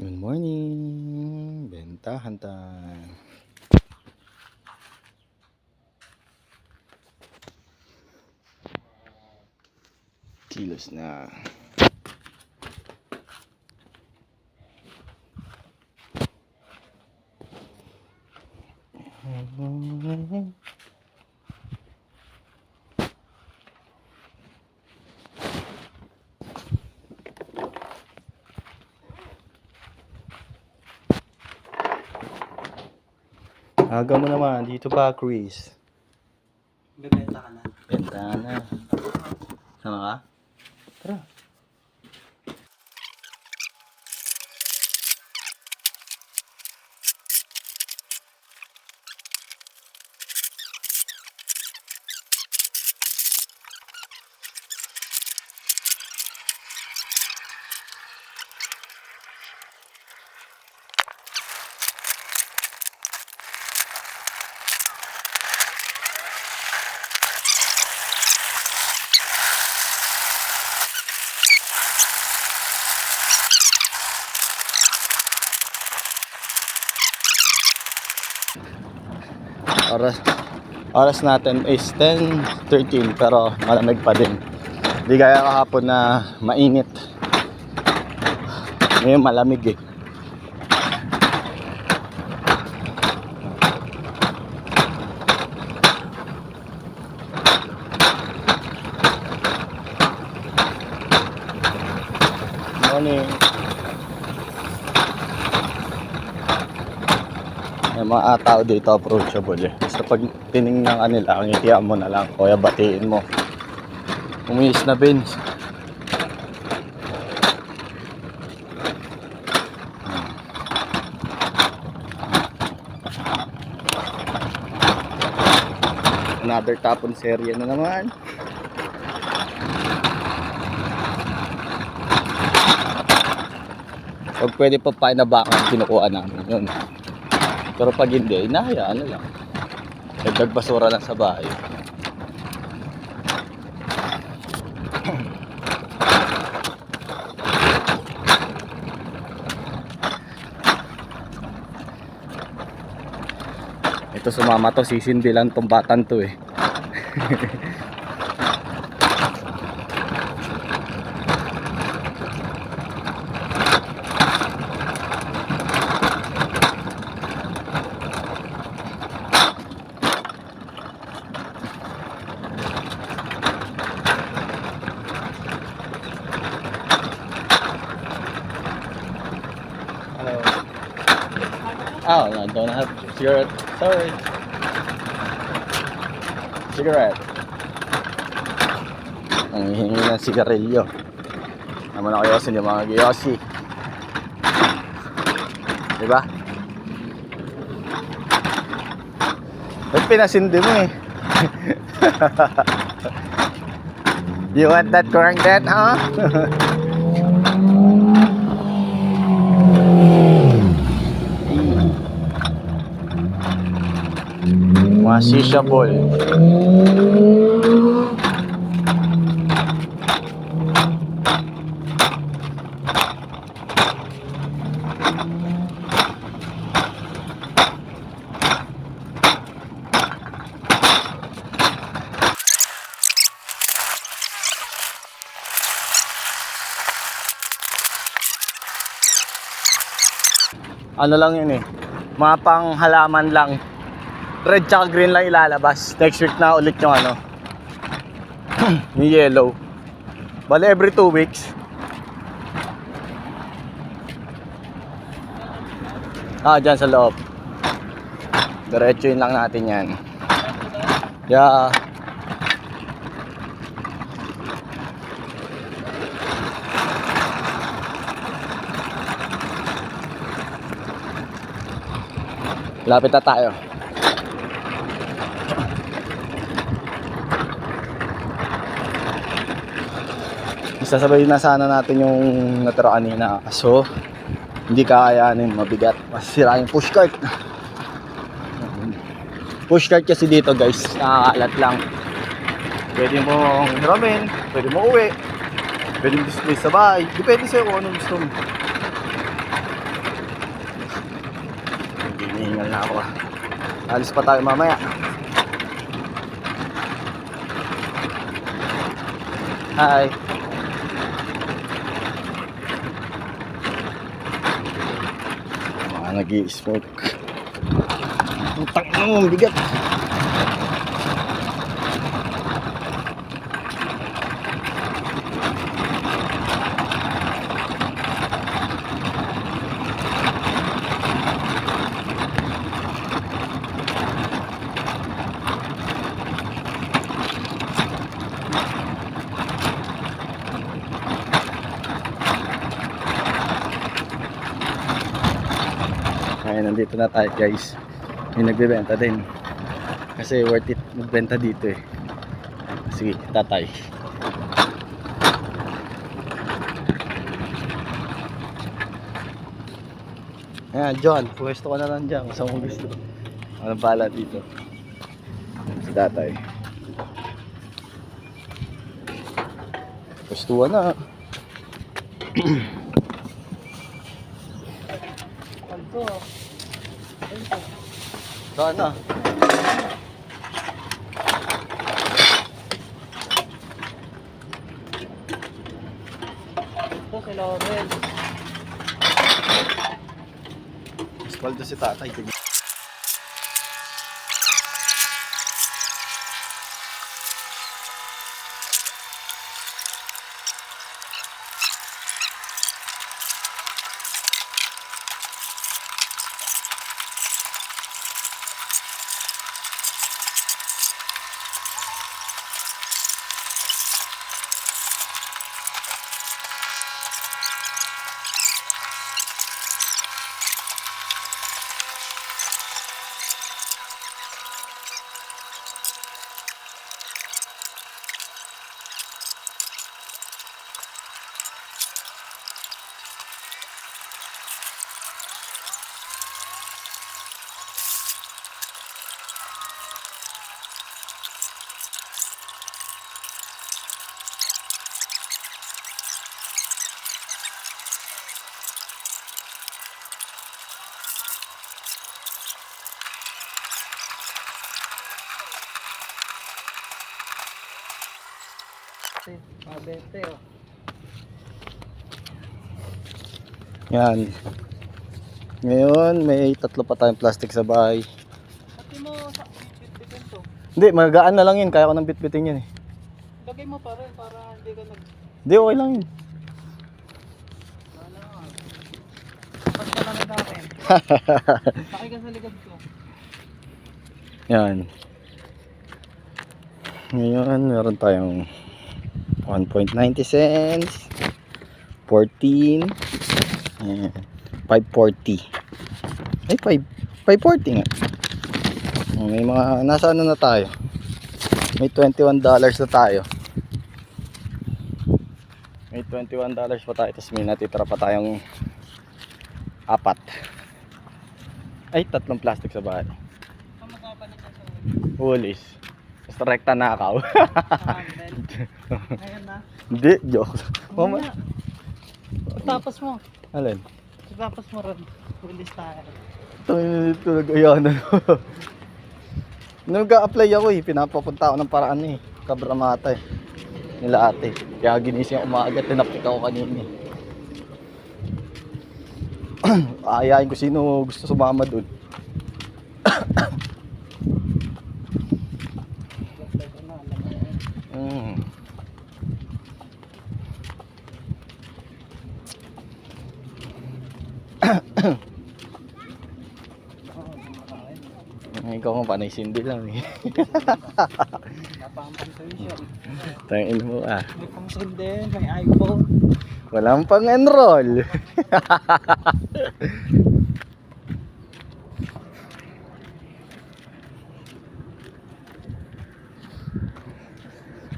Good morning! Bentahan time. Kilos na. Aga mo naman, dito pa Chris. Bebenta ka na. Benta na. Sama ka? Tara. Oras natin is 10:13 pero malamig pa din. Hindi gaya kahapon na mainit. Ngayon malamig eh. Morning. May mga tao dito approachable eh. Basta pag tinignan ka nila, ngitian mo na lang. O kaya batiin mo. Umiis na Vince. Another tapon serye na naman. Pag pwede pa painabakan, kinukuha namin yun. Pero pag hindi, inahayaan na lang. Dagdag basura lang sa bahay. Ito sumama to, sisindi lang tong batan to eh. Oh, no, don't have cigarette. Sorry. Cigarette. Ang hihingi ng sigarilyo. Naman ako yosin yung mga giyosi. Diba? Ba't pinasindi mo eh? You want that correct that, huh? Mga shisha ball. Ano lang yun eh, mga pang halaman lang. Red tsaka green lang ilalabas. Next week na ulit yung ano yung yellow. Bale every 2 weeks. Dyan sa loob. Diretsuin lang natin yan. Yeah. Lapit na tayo. Isasabay na sana natin yung natira kanina. So, hindi kakayanin, mabigat. Masira yung pushcart. Pushcart kasi dito guys, nakakalat lang. Pwede mong hiramin, pwede mo uwi, pwede mo display sa bahay. Depende sa'yo kung anong gusto mo. Hinihingal na ako. Alis pa tayo mamaya. Hi. Mga nag-i-smoke. Utang na mo, bigat. Ay, nandito na tayo guys. May nagbebenta din. Kasi worth it magbenta dito eh. Sige, tatay. Ayan, John, pwesto ka na lang dyan. Saan mo gusto? Ano pala dito? Si tatay. Pwestuhan na. Sana. Ito si Laurel. Espaldo si tatay. Mabete oh. Yan. Ngayon, may tatlo pa tayong plastic sa bahay. Pati mo sa bitbitin to. Hindi, magaan na lang yun. Kaya ko nang bitbitin yun eh. Lagay mo pa rin para hindi ka nag... Hindi, okay lang yun. Wala nga. Basta ka na sa akin. Sakay ka sa likod ko. Yan. Ngayon, meron tayong 1.90 cents, 14, ayan, 5.40. Ay, 5.40 nga. May mga, nasa ano na tayo? May $21 na tayo. May $21 pa tayo, tapos may natitira pa tayong 4. Ay, 3 plastic sa bahay. Saan magpapalit ka sa Woolies. Basta rekta na ako. handle? Ngayon na. Hindi, joke. Mama. Mamaya. Tapos mo. Alin? Tapos mo rin. Pulis tayo. Ito nag-ayan na. Nung nag-a-apply ako eh, pinapapunta ako ng paraan eh. Kabramata eh. Nila ate. Kaya ginising ako maaga, tinapik ako kanina eh. Aayain ko sino gusto sumama dun. Ikaw mo panay sindi lang eh. Napang-punctuation. Tangin mo ah. May pang-send din. May iPhone. Walang pang-enroll.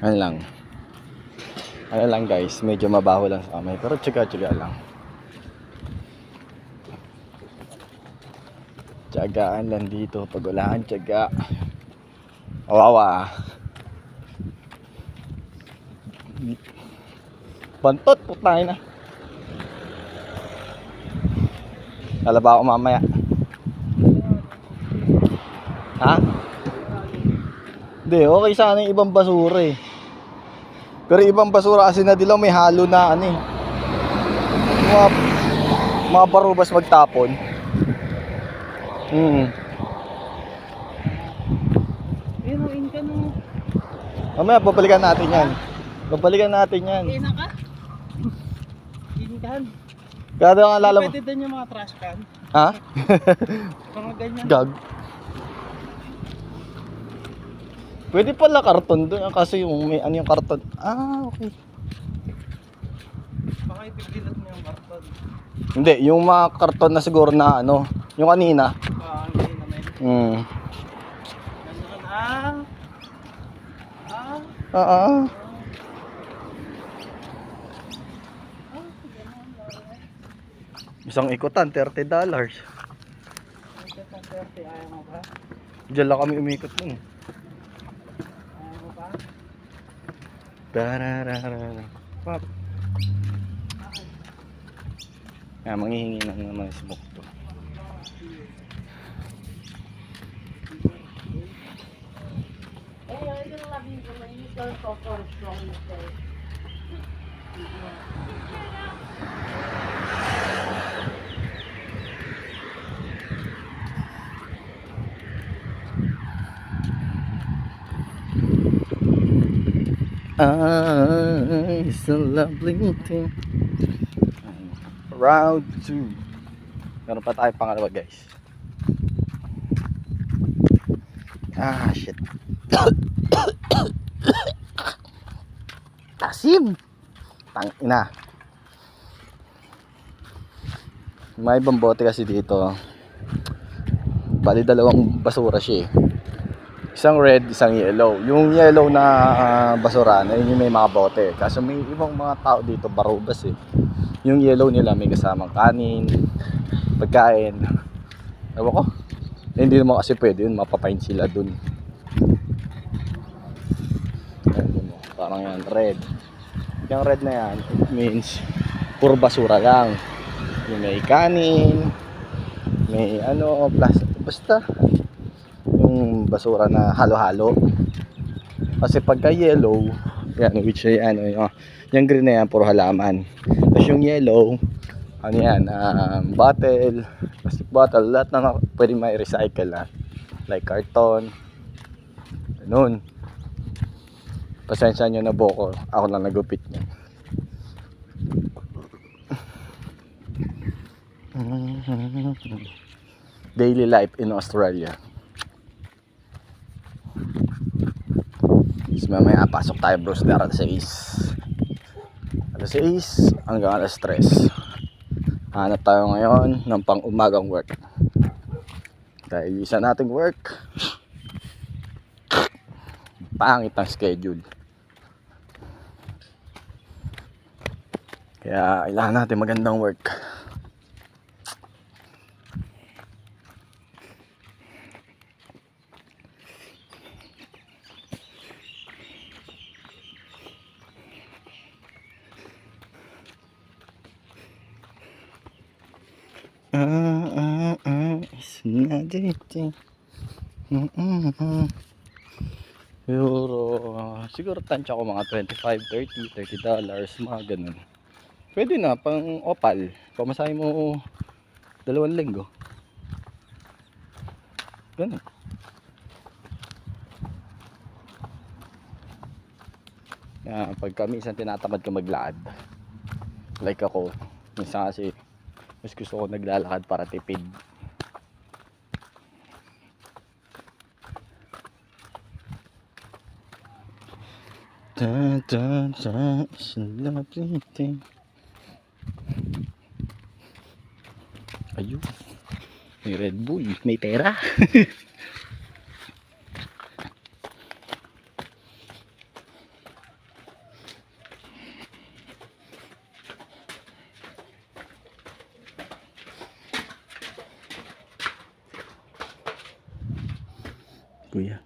Ano lang. Ano lang guys, medyo mabaho lang sa kamay. Pero tsaga-tsaga lang. Tsagaan lang dito. Pag walahan, tsaga. Wawa. Bantot, putay na. Lalaba ako mamaya. Ha? Hindi, okay sana yung ibang basura eh. Pero ibang basura kasi na dilaw may halo na ano eh. Mga, mga barubas magtapon. Ayun, in ka no. Mamaya, babalikan natin yan. Babalikan natin yan. In ka? In kan. Kaya daw ang alam mo. Pwede din yung mga trash can. Ha? Mga ganyan. Gag. Pwede pala karton doon kasi yung may ano yung karton. Ah, okay. Baka ipigilat mo yung karton. Hindi, yung mga karton na siguro na ano, yung kanina. Hindi naman. Ganyan. Ah. Isang ikutan, $30. Ayaw mo ba? Diyan lang kami umikot nun. Ayaw mo ba? Dararara. Pop. Manghihingi na naman smoke to. It's a lovely thing. Round 2. Meron pa tayo pangalawa guys. Shit. Asim. Tangina. May ibang bote kasi dito. Bali dalawang basura siya eh. Isang red, isang yellow. Yung yellow na basura na yun yung may mga bote. Kaso may ibang mga tao dito barubas eh. Yung yellow nila may kasamang kanin, pagkain. Ewan ko. Hindi naman kasi pwede yun, mapapain sila dun. Parang yan, red. Yung red na yan, it means puro basura lang. Yung may kanin, may ano, plastic, basta yung basura na halo-halo. Kasi pagka yellow, yan, which ay ano, yung green na yan, puro halaman. Tapos yung yellow, ano yan, bottle, plastic bottle, lahat na pwede may recycle na. Like carton, ganun. Pasensya nyo na boko, ako lang nagupit niya. Daily life in Australia. So mamaya pasok tayo bros dari alas 6. Alas 6 hanggang alas 3. Hanap tayo ngayon ng pang umagang work. Dahil isa nating work, pangit ang schedule. Kaya kailangan natin magandang work. It's not dating. Siguro tansya ko mga $25, $30, mga ganun. Pwede na pang opal. Pamasahe mo 2 linggo. Ganun. Pagka minsan tinatamad ka maglakad, like ako, minsan kasi mas gusto ko naglalakad para tipid. Ayun, may Red Bull, may pera. Kuya,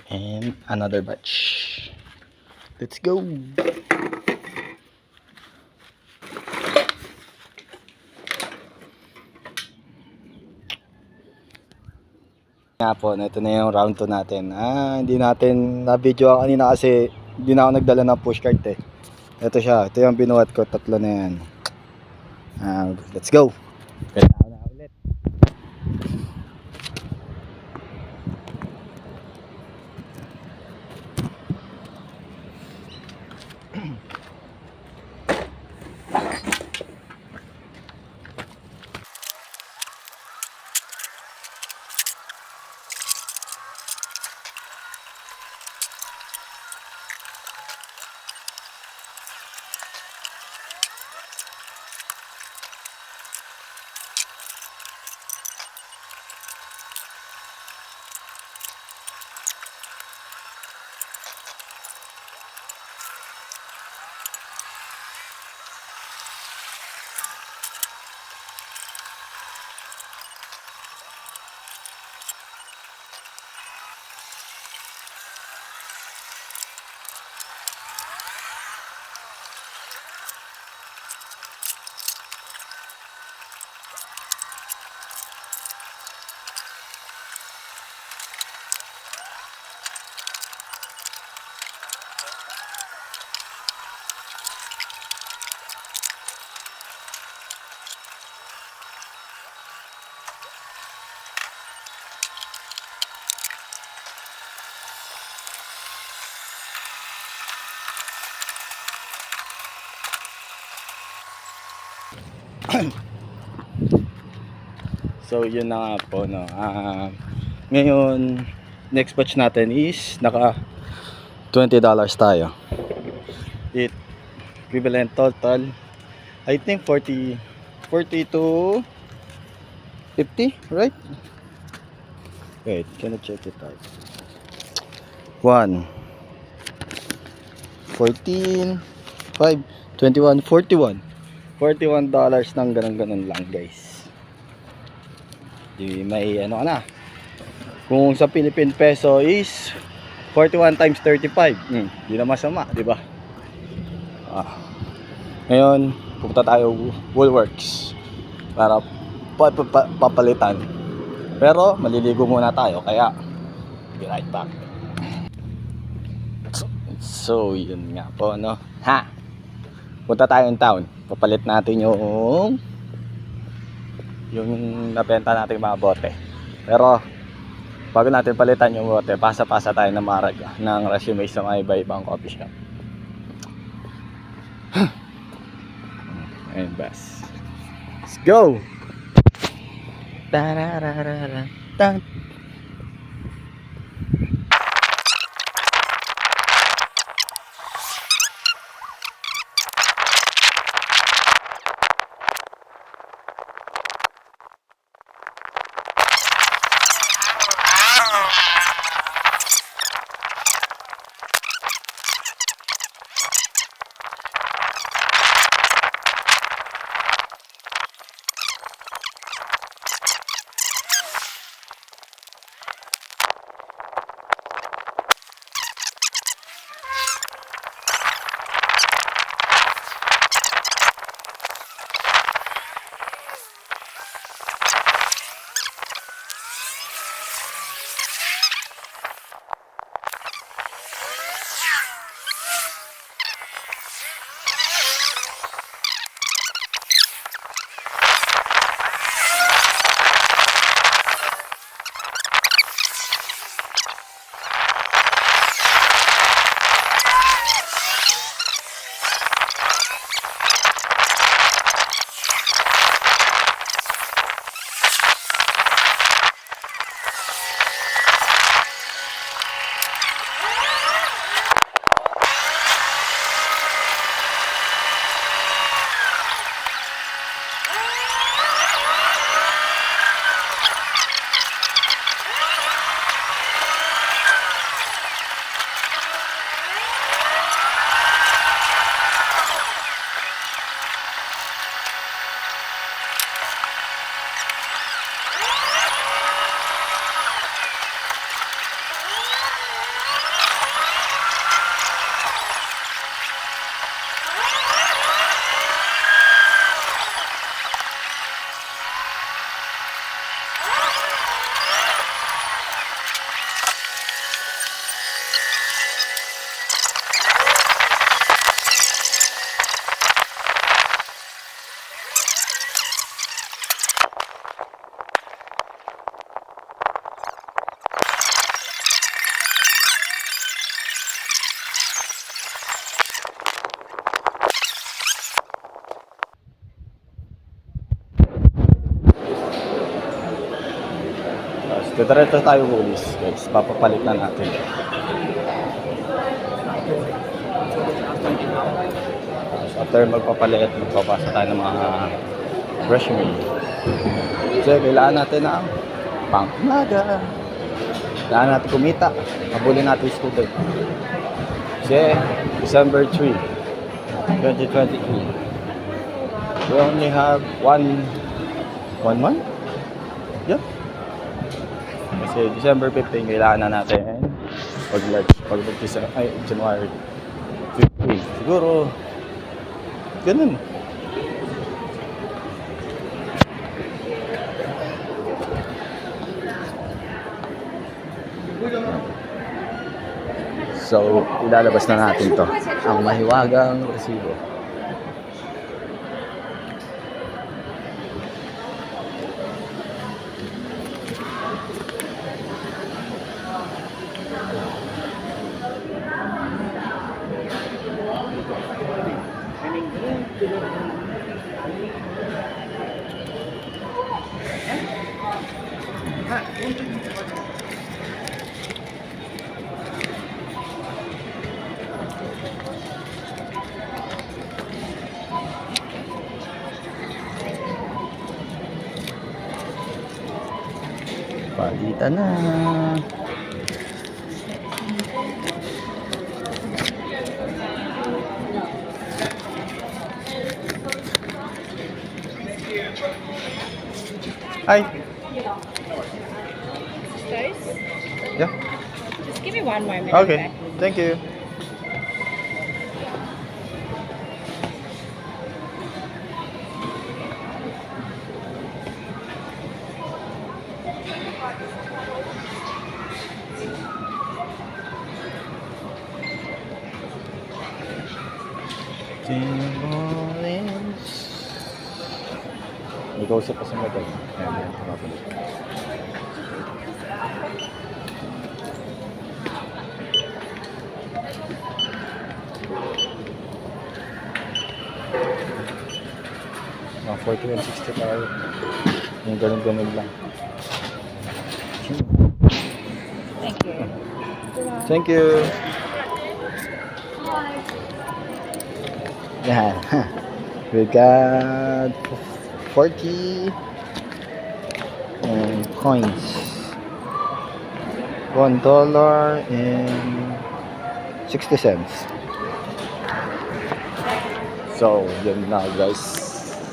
And another batch. Let's go! Nga po, ito na yung round 2 natin. Hindi natin na-video kanina kasi hindi na ako nagdala ng pushcart eh. Ito siya, ito yung binuhat ko, 3 na yan. Let's go! Kailangan na ulit. So yun na nga po no. Ngayon next batch natin is naka $20 tayo. It equivalent total I think 40 to 50, right? Wait, can I check it out? 1 14 5 21 41 $41 ng ganun lang guys. Di may ano ka na. Kung sa Philippine peso is 41 times 35. Di na masama, di ba? Ngayon, pupunta tayo Woolworths para papalitan. Pero maliligo muna tayo kaya be right back. So, yun nga po no. Punta tayo in town. Papalit natin yung nabenta natin mga bote. Pero bago natin palitan yung bote, pasa-pasa tayo ng ng resume sa mga iba-ibang coffee shop. Ayun, bas. Let's go! Tarararara. Tang. Diretso tayo ulis, guys. Papapalit na natin. So, after magpapalit, magpapasa tayo ng mga resume. Kasi kailangan natin ng panglaga. Kailangan natin kumita. Habulin natin yung student. Kasi December 3, 2023. We only have one month? Yeah. Kasi December 15, kailangan na natin January 15. Siguro, ganun. So, ilalabas na natin to. Ang mahiwagang resibo. Palitan na. Hi. Guys, Yeah. just give me one more minute. Okay. Thank you. Timolins. May kausap pa sa mga dalawa. Ayan, tumapalik. Mga 40 and 60 tayo. Yung ganun-ganun lang. Thank you. Thank you. Yan. We got 40 coins. $1 and 60 cents. So, yun na guys.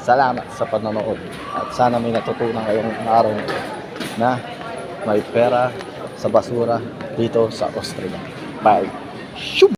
Salamat sa panonood. At sana may natutunan kayong araw na may pera sa basura dito sa Austria. Bye. Shoo!